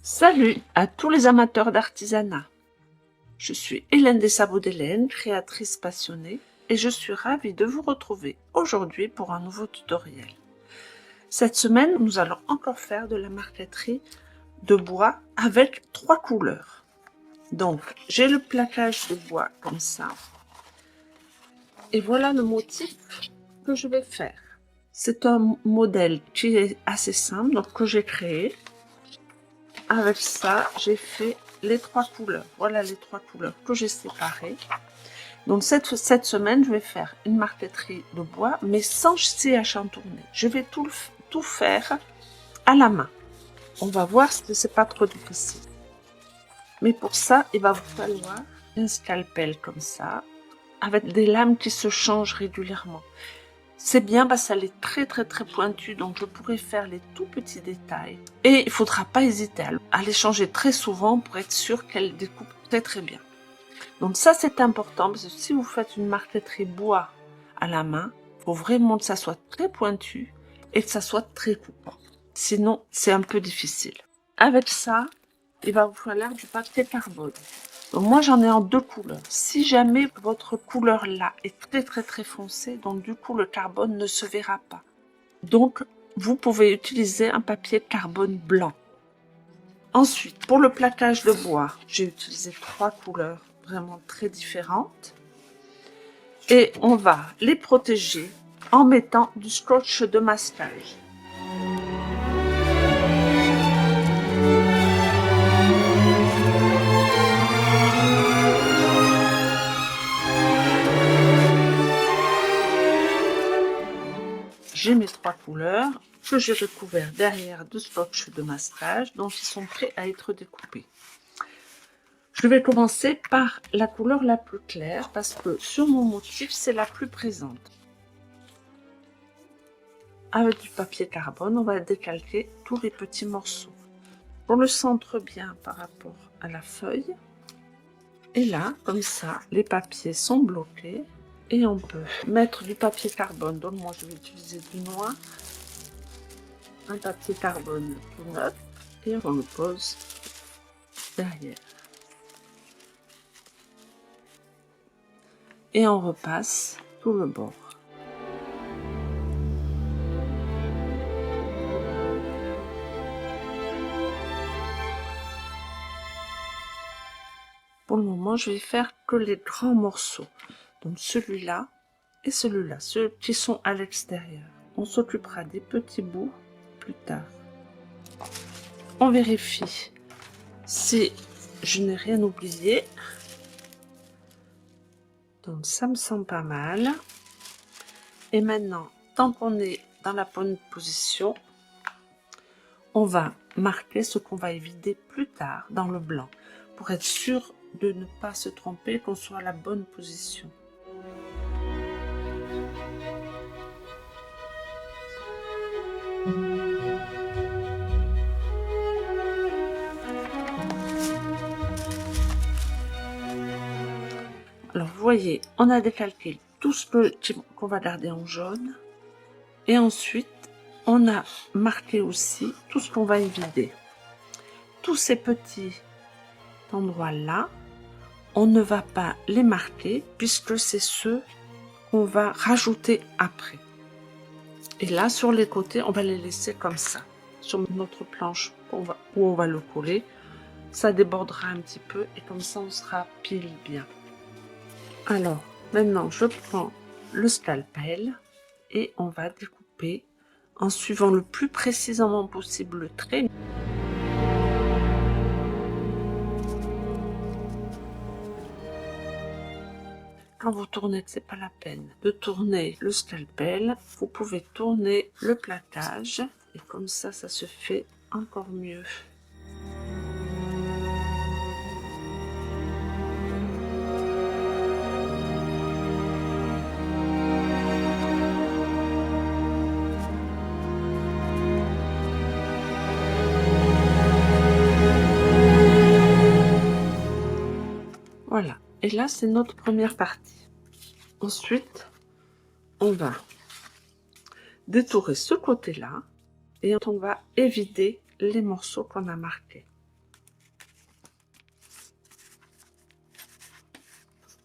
Salut à tous les amateurs d'artisanat. Je suis Hélène des Sabots d'Hélène, créatrice passionnée, et je suis ravie de vous retrouver aujourd'hui pour un nouveau tutoriel. Cette semaine, nous allons encore faire de la marqueterie de bois avec 3 couleurs. Donc, j'ai le plaquage de bois comme ça. Et voilà le motif que je vais faire. C'est un modèle qui est assez simple, donc que j'ai créé. Avec ça, j'ai fait les 3 couleurs. Voilà les 3 couleurs que j'ai séparées. Donc cette semaine, je vais faire une marqueterie de bois, mais sans sciage en tournée. Je vais tout faire à la main. On va voir si c'est pas trop difficile. Mais pour ça, il va vous falloir un scalpel comme ça, avec des lames qui se changent régulièrement. C'est bien parce qu'elle est très pointue, donc je pourrais faire les tout petits détails. Et il ne faudra pas hésiter à les changer très souvent pour être sûr qu'elle découpe très bien. Donc ça c'est important parce que si vous faites une marqueterie bois à la main, il faut vraiment que ça soit très pointu et que ça soit très coupant. Sinon c'est un peu difficile. Avec ça, il va vous falloir du papier carbone. Donc moi j'en ai en 2 couleurs. Si jamais votre couleur là est très foncée, donc du coup le carbone ne se verra pas. Donc vous pouvez utiliser un papier carbone blanc. Ensuite, pour le plaquage de bois, j'ai utilisé 3 couleurs vraiment très différentes. Et on va les protéger en mettant du scotch de masquage. J'ai mes 3 couleurs que j'ai recouvert derrière de scotch de masquage, donc ils sont prêts à être découpés. Je vais commencer par la couleur la plus claire parce que sur mon motif, c'est la plus présente. Avec du papier carbone, on va décalquer tous les petits morceaux. On le centre bien par rapport à la feuille. Et là, comme ça, les papiers sont bloqués. Et on peut mettre du papier carbone. Donc moi, je vais utiliser du noir. Un papier carbone tout neuf. Et on le pose derrière. Et on repasse tout le bord. Pour le moment, je vais faire que les grands morceaux. Donc celui-là et celui-là, ceux qui sont à l'extérieur. On s'occupera des petits bouts plus tard. On vérifie si je n'ai rien oublié. Donc ça me semble pas mal. Et maintenant, tant qu'on est dans la bonne position, on va marquer ce qu'on va vider plus tard dans le blanc pour être sûr de ne pas se tromper, qu'on soit à la bonne position. Alors vous voyez, on a décalqué tout ce qu'on va garder en jaune. Et ensuite, on a marqué aussi tout ce qu'on va vider. Tous ces petits endroits-là, on ne va pas les marquer puisque c'est ceux qu'on va rajouter après. Et là, sur les côtés, on va les laisser comme ça. Sur notre planche où on va le coller, ça débordera un petit peu et comme ça, on sera pile bien. Alors, maintenant, je prends le scalpel et on va découper en suivant le plus précisément possible le trait. Quand vous tournez, c'est pas la peine de tourner le scalpel, vous pouvez tourner le plaquage et comme ça, ça se fait encore mieux. Voilà, et là c'est notre première partie. Ensuite, on va détourer ce côté-là et on va évider les morceaux qu'on a marqués.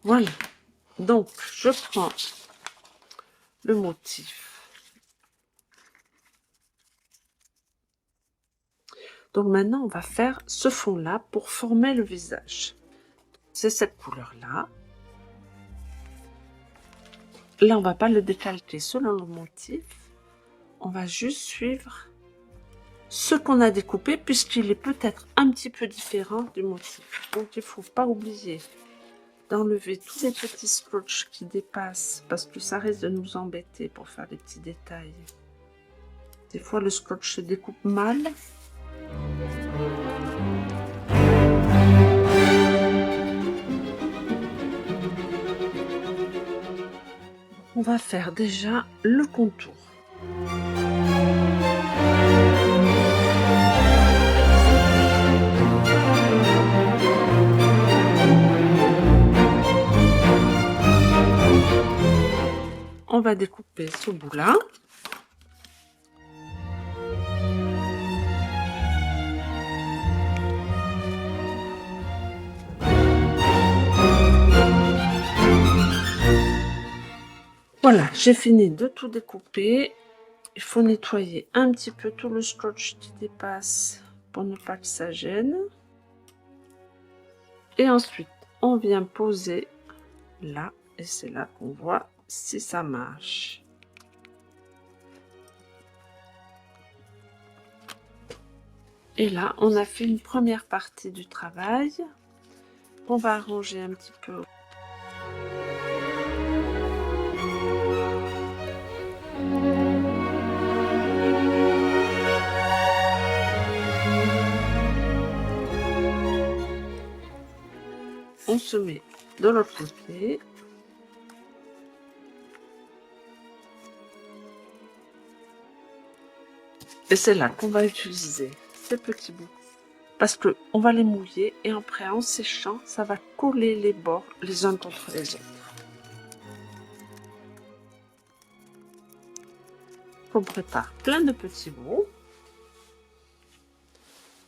Voilà. Donc, je prends le motif. Donc maintenant, on va faire ce fond-là pour former le visage. C'est cette couleur-là. Là, on va pas le décalquer selon le motif. On va juste suivre ce qu'on a découpé puisqu'il est peut-être un petit peu différent du motif. Donc, il ne faut pas oublier d'enlever tous les petits scotch qui dépassent parce que ça risque de nous embêter pour faire les petits détails. Des fois, le scotch se découpe mal. On va faire déjà le contour. On va découper ce bout-là. Voilà, j'ai fini de tout découper. Il faut nettoyer un petit peu tout le scotch qui dépasse pour ne pas que ça gêne. Et ensuite, on vient poser là, et c'est là qu'on voit si ça marche. Et là, on a fait une première partie du travail qu'on va arranger un petit peu. On se met de l'autre côté. Et c'est là qu'on va utiliser ces petits bouts. Parce qu'on va les mouiller et après en séchant, ça va coller les bords les uns contre les autres. On prépare plein de petits bouts.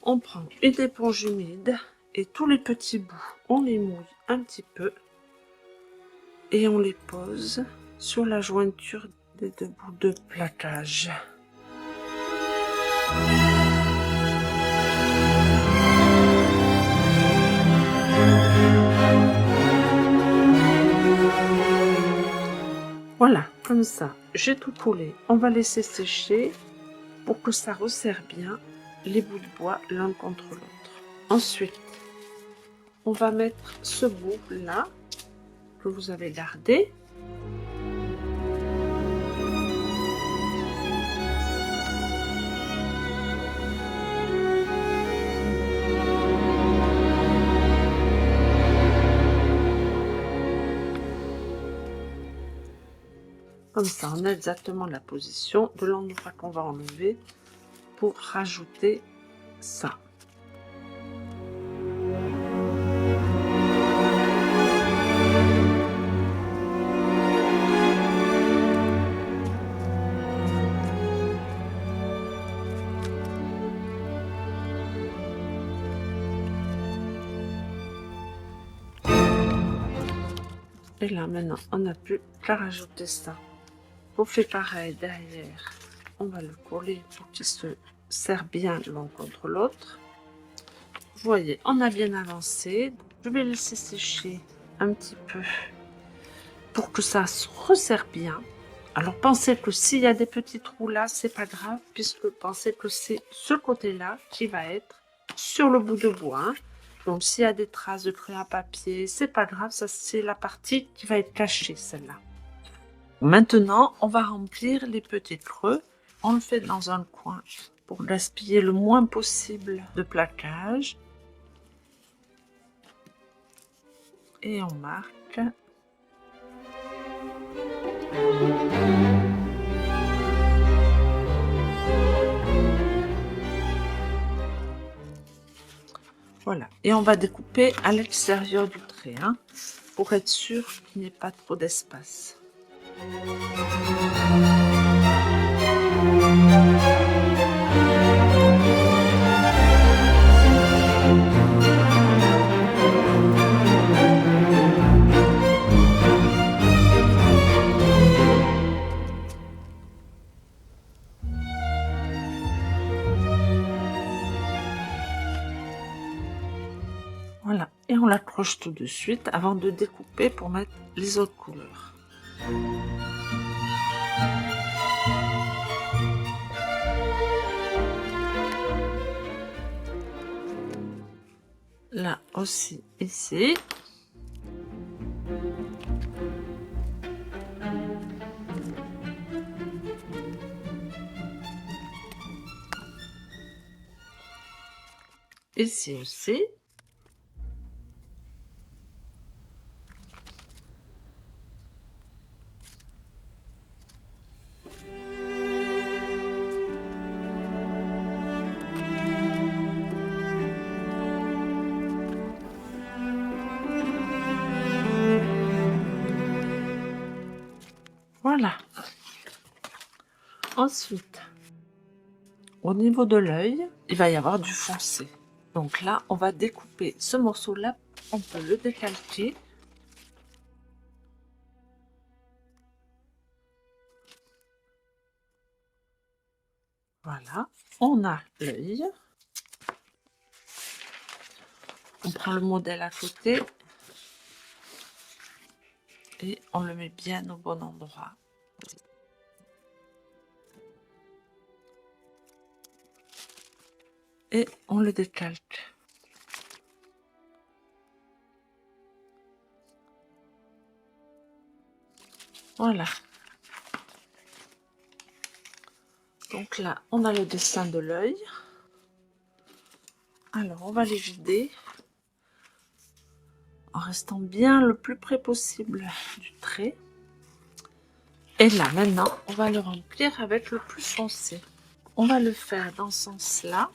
On prend une éponge humide et tous les petits bouts, on les mouille un petit peu et on les pose sur la jointure des deux bouts de plaquage. Voilà, comme ça, j'ai tout collé. On va laisser sécher pour que ça resserre bien les bouts de bois l'un contre l'autre. Ensuite, on va mettre ce bout là que vous avez gardé. Comme ça, on a exactement la position de l'endroit qu'on va enlever pour rajouter ça. Et là, maintenant, on n'a plus qu'à rajouter ça. On fait pareil derrière. On va le coller pour qu'il se serre bien l'un contre l'autre. Vous voyez, on a bien avancé. Je vais laisser sécher un petit peu pour que ça se resserre bien. Alors, pensez que s'il y a des petits trous là, c'est pas grave, puisque pensez que c'est ce côté-là qui va être sur le bout de bois. Hein. Donc, s'il y a des traces de crayon à papier, c'est pas grave, ça c'est la partie qui va être cachée, celle-là. Maintenant, on va remplir les petits creux. On le fait dans un coin pour gaspiller le moins possible de plaquage. Et on marque. Voilà. Et on va découper à l'extérieur du trait, hein, pour être sûr qu'il n'y ait pas trop d'espace. Voilà, et on l'accroche tout de suite avant de découper pour mettre les autres couleurs. Là aussi, ici. Ici aussi. Voilà. Ensuite, au niveau de l'œil, il va y avoir du foncé. Donc là, on va découper ce morceau-là. On peut le décalquer. Voilà. On a l'œil. On prend le modèle à côté. Et on le met bien au bon endroit. Et on le décalque. Voilà. Donc là, on a le dessin de l'œil. Alors, on va les vider en restant bien le plus près possible du trait. Et là, maintenant, on va le remplir avec le plus foncé. On va le faire dans ce sens-là,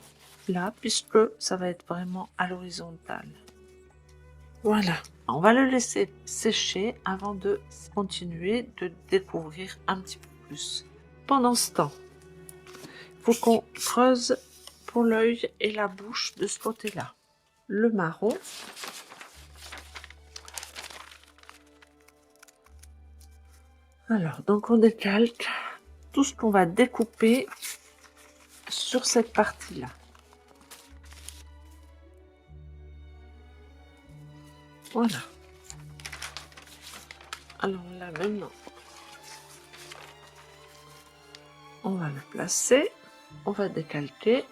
puisque ça va être vraiment à l'horizontale. Voilà. On va le laisser sécher avant de continuer de découvrir un petit peu plus. Pendant ce temps, il faut qu'on creuse pour l'œil et la bouche de ce côté-là. Le marron. Alors, donc on décalque tout ce qu'on va découper sur cette partie-là. Voilà. Alors là, maintenant, on va le placer. On va décalquer.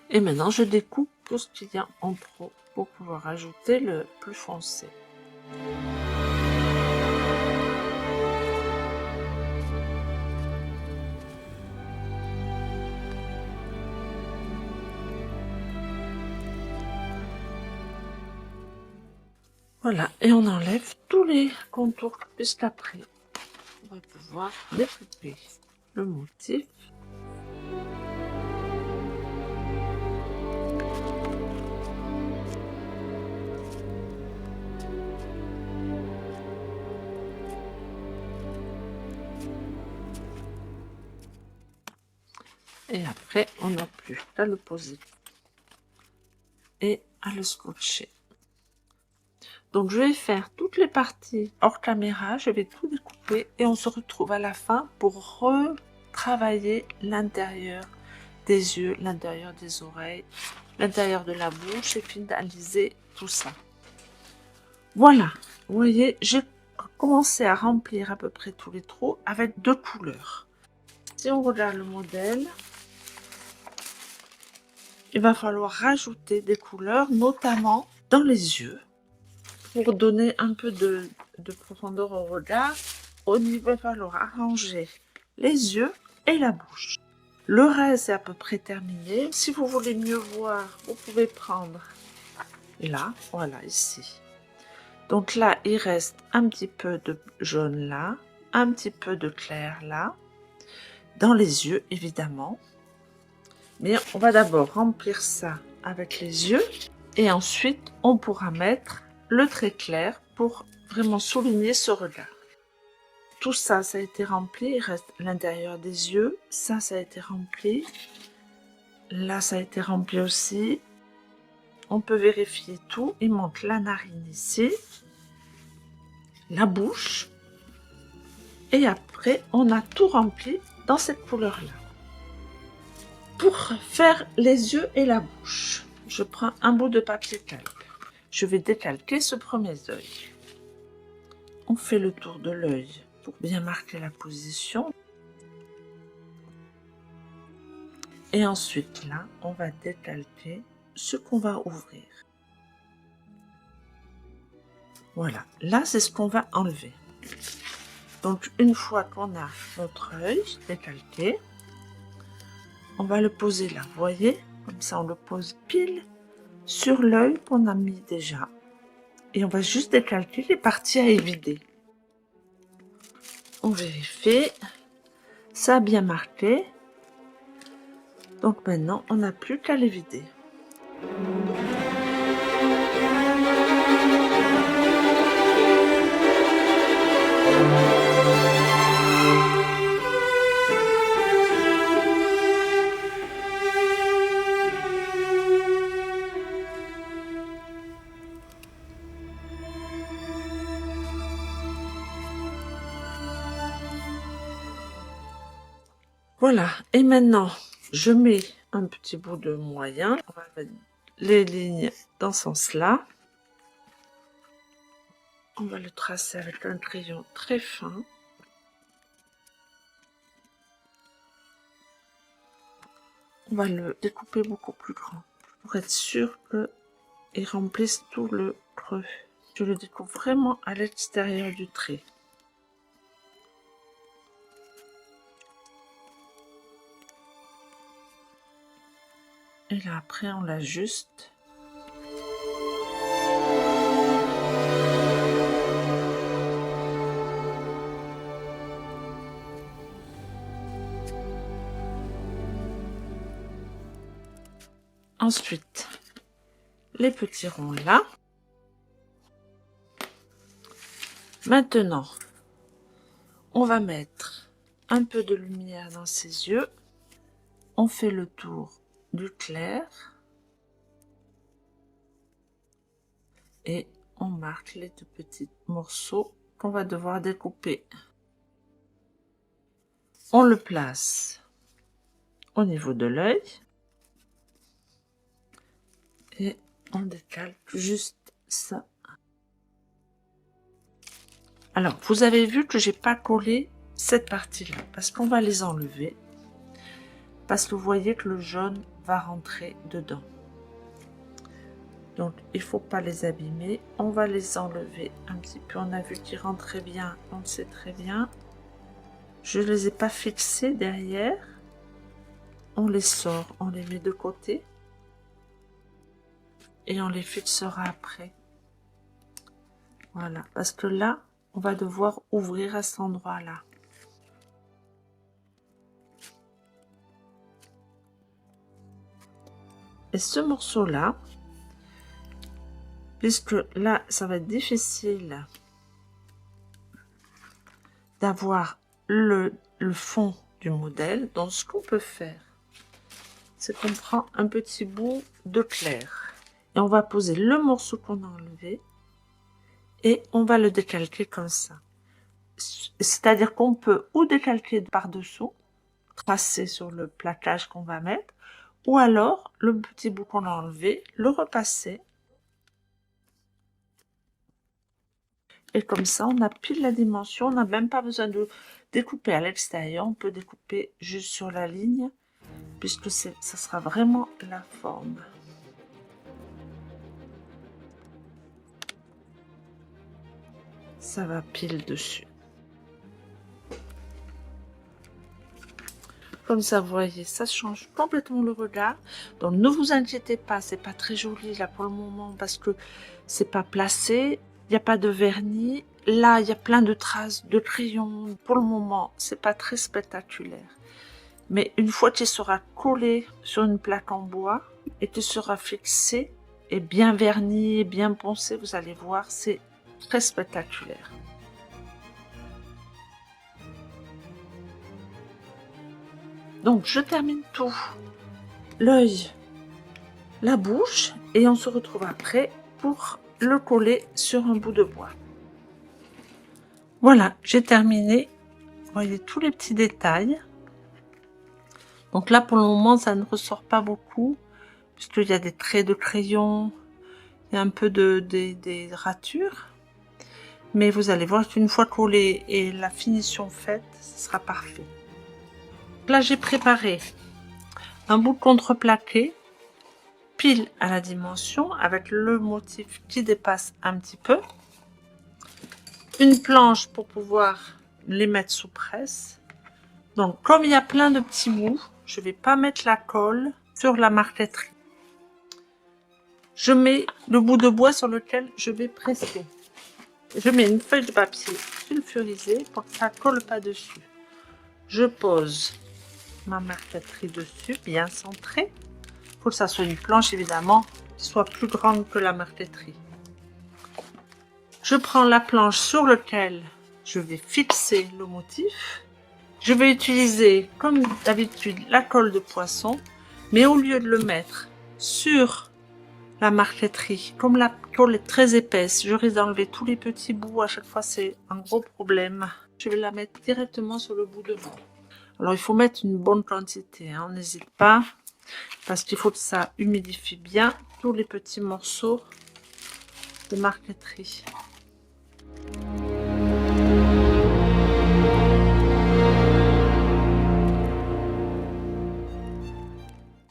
Et maintenant, je découpe tout ce qu'il y a en trop pour pouvoir ajouter le plus foncé. Voilà, et on enlève tous les contours, puisqu'après, on va pouvoir découper le motif. Et après, on n'a plus qu'à le poser et à le scotcher. Donc, je vais faire toutes les parties hors caméra, je vais tout découper et on se retrouve à la fin pour retravailler l'intérieur des yeux, l'intérieur des oreilles, l'intérieur de la bouche et finaliser tout ça. Voilà, vous voyez, j'ai commencé à remplir à peu près tous les trous avec 2 couleurs. Si on regarde le modèle, il va falloir rajouter des couleurs, notamment dans les yeux, pour donner un peu de profondeur au regard. Il va falloir arranger les yeux et la bouche. Le reste est à peu près terminé. Si vous voulez mieux voir, vous pouvez prendre là, voilà, ici. Donc là, il reste un petit peu de jaune là, un petit peu de clair là, dans les yeux évidemment. Mais on va d'abord remplir ça avec les yeux et ensuite on pourra mettre le trait clair pour vraiment souligner ce regard. Tout ça, ça a été rempli, il reste l'intérieur des yeux, ça a été rempli, là ça a été rempli aussi. On peut vérifier tout, il manque la narine ici, la bouche, Et après, on a tout rempli dans cette couleur-là. Pour faire les yeux et la bouche, je prends un bout de papier calque. Je vais décalquer ce premier œil. On fait le tour de l'œil pour bien marquer la position. Et ensuite, là, on va décalquer ce qu'on va ouvrir. Voilà, là, c'est ce qu'on va enlever. Donc, une fois qu'on a notre œil décalqué, on va le poser là, vous voyez? Comme ça, on le pose pile sur l'œil qu'on a mis déjà. Et on va juste décalquer les parties à évider. On vérifie. Ça a bien marqué. Donc maintenant, on n'a plus qu'à les vider. Voilà, et maintenant, je mets un petit bout de moyen. On va mettre les lignes dans ce sens-là. On va le tracer avec un crayon très fin. On va le découper beaucoup plus grand pour être sûr qu'il remplisse tout le creux. Je le découpe vraiment à l'extérieur du trait. Et là, après, on l'ajuste. Ensuite, les petits ronds là. Maintenant, on va mettre un peu de lumière dans ses yeux. On fait le tour du clair. Et on marque les deux petits morceaux qu'on va devoir découper. On le place au niveau de l'œil. Et on décalque juste ça. Alors, vous avez vu que j'ai pas collé cette partie-là, parce qu'on va les enlever. Parce que vous voyez que le jaune va rentrer dedans. Donc, il faut pas les abîmer. On va les enlever un petit peu. On a vu qu'ils rentraient bien, on le sait très bien. Je les ai pas fixés derrière. On les sort, on les met de côté. Et on les fixera après. Voilà, parce que là, on va devoir ouvrir à cet endroit-là. Et ce morceau-là, puisque là, ça va être difficile d'avoir le fond du modèle, donc ce qu'on peut faire, c'est qu'on prend un petit bout de clair. Et on va poser le morceau qu'on a enlevé et on va le décalquer comme ça. C'est-à-dire qu'on peut ou décalquer par-dessous, tracer sur le plaquage qu'on va mettre, ou alors le petit bout qu'on a enlevé, le repasser. Et comme ça, on a pile la dimension, on n'a même pas besoin de découper à l'extérieur, on peut découper juste sur la ligne, puisque ça sera vraiment la forme. Ça va pile dessus. Comme ça, vous voyez, ça change complètement le regard. Donc, ne vous inquiétez pas, c'est pas très joli là pour le moment parce que c'est pas placé. Il n'y a pas de vernis. Là, il y a plein de traces de crayon. Pour le moment, c'est pas très spectaculaire. Mais une fois qu'il sera collé sur une plaque en bois et qu'il sera fixé et bien verni et bien poncé, vous allez voir, c'est très spectaculaire. Donc, je termine tout. L'œil, la bouche, et on se retrouve après pour le coller sur un bout de bois. Voilà, j'ai terminé Vous voyez tous les petits détails. Donc là, pour le moment, ça ne ressort pas beaucoup, puisqu'il y a des traits de crayon, il y a un peu des ratures. Mais vous allez voir qu'une fois collé et la finition faite, ce sera parfait. Là, j'ai préparé un bout de contreplaqué, pile à la dimension, avec le motif qui dépasse un petit peu. Une planche pour pouvoir les mettre sous presse. Donc, comme il y a plein de petits bouts, je ne vais pas mettre la colle sur la marqueterie. Je mets le bout de bois sur lequel je vais presser. Je mets une feuille de papier sulfurisé pour que ça ne colle pas dessus. Je pose ma marqueterie dessus, bien centrée. Il faut que ça soit une planche, évidemment, qui soit plus grande que la marqueterie. Je prends la planche sur laquelle je vais fixer le motif. Je vais utiliser, comme d'habitude, la colle de poisson, mais au lieu de le mettre sur la marqueterie, comme la colle est très épaisse, je risque d'enlever tous les petits bouts, à chaque fois c'est un gros problème. Je vais la mettre directement sur le bout de bois. Alors il faut mettre une bonne quantité, hein, on n'hésite pas, parce qu'il faut que ça humidifie bien tous les petits morceaux de marqueterie.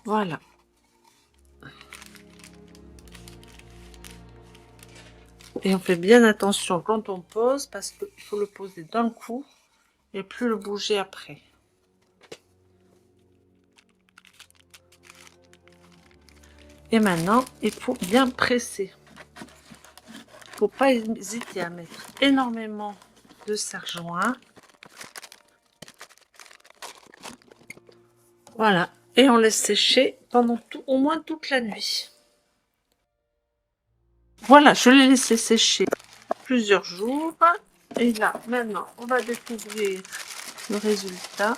Voilà. Et on fait bien attention quand on pose, parce qu'il faut le poser d'un coup et plus le bouger après. Et maintenant, il faut bien presser. Il ne faut pas hésiter à mettre énormément de serre-joint. Voilà. Et on laisse sécher pendant au moins toute la nuit. Voilà, je l'ai laissé sécher plusieurs jours. Et là, maintenant, on va découvrir le résultat.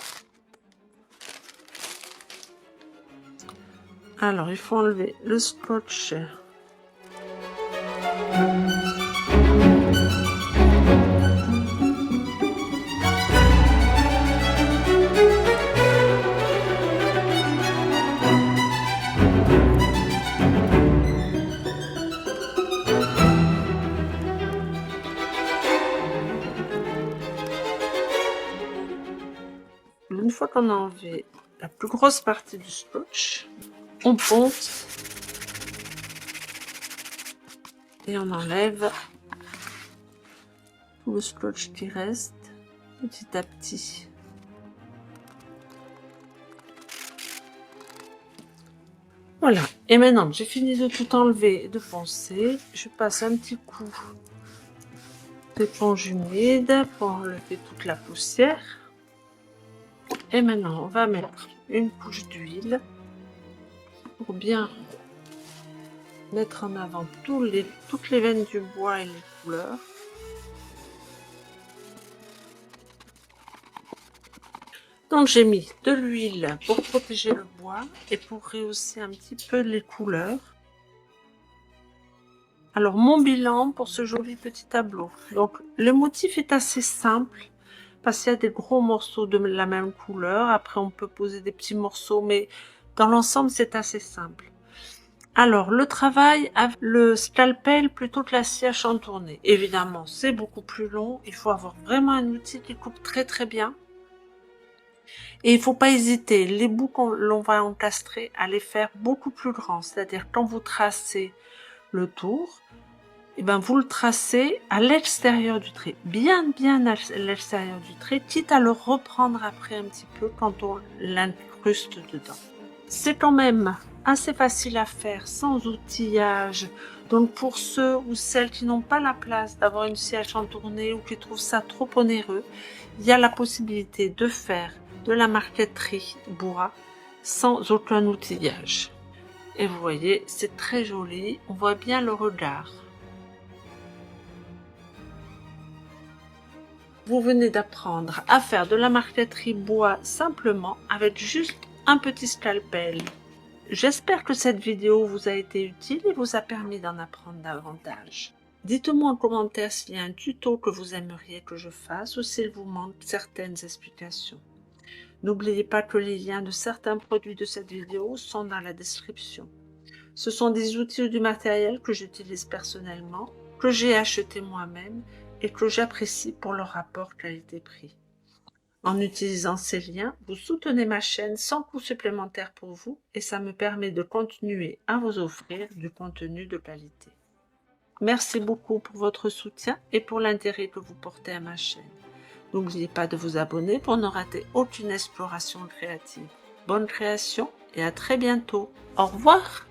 Alors, il faut enlever le scotch. Une fois qu'on a enlevé la plus grosse partie du scotch, on ponce et on enlève tout le scotch qui reste petit à petit. Voilà, et maintenant que j'ai fini de tout enlever et de poncer, je passe un petit coup d'éponge humide pour enlever toute la poussière. Et maintenant, on va mettre une couche d'huile pour bien mettre en avant toutes les veines du bois et les couleurs. Donc j'ai mis de l'huile pour protéger le bois et pour rehausser un petit peu les couleurs. Alors mon bilan pour ce joli petit tableau. Donc le motif est assez simple parce qu'il y a des gros morceaux de la même couleur. Après on peut poser des petits morceaux, mais dans l'ensemble c'est assez simple. Alors le travail avec le scalpel plutôt que la scie à chantourner. Évidemment c'est beaucoup plus long, il faut avoir vraiment un outil qui coupe très très bien. Et il ne faut pas hésiter, les bouts qu'on va encastrer, à les faire beaucoup plus grands. C'est-à-dire quand vous tracez le tour, et ben vous le tracez à l'extérieur du trait, bien à l'extérieur du trait, quitte à le reprendre après un petit peu quand on l'incruste dedans. C'est quand même assez facile à faire sans outillage. Donc pour ceux ou celles qui n'ont pas la place d'avoir une scie à chantourner ou qui trouvent ça trop onéreux, il y a la possibilité de faire de la marqueterie bois sans aucun outillage. Et vous voyez, c'est très joli, on voit bien le regard. Vous venez d'apprendre à faire de la marqueterie bois simplement avec juste un petit scalpel. J'espère que cette vidéo vous a été utile et vous a permis d'en apprendre davantage. Dites-moi en commentaire s'il y a un tuto que vous aimeriez que je fasse ou s'il vous manque certaines explications. N'oubliez pas que les liens de certains produits de cette vidéo sont dans la description. Ce sont des outils ou du matériel que j'utilise personnellement, que j'ai acheté moi-même et que j'apprécie pour leur rapport qualité-prix. En utilisant ces liens, vous soutenez ma chaîne sans coût supplémentaire pour vous et ça me permet de continuer à vous offrir du contenu de qualité. Merci beaucoup pour votre soutien et pour l'intérêt que vous portez à ma chaîne. N'oubliez pas de vous abonner pour ne rater aucune exploration créative. Bonne création et à très bientôt. Au revoir!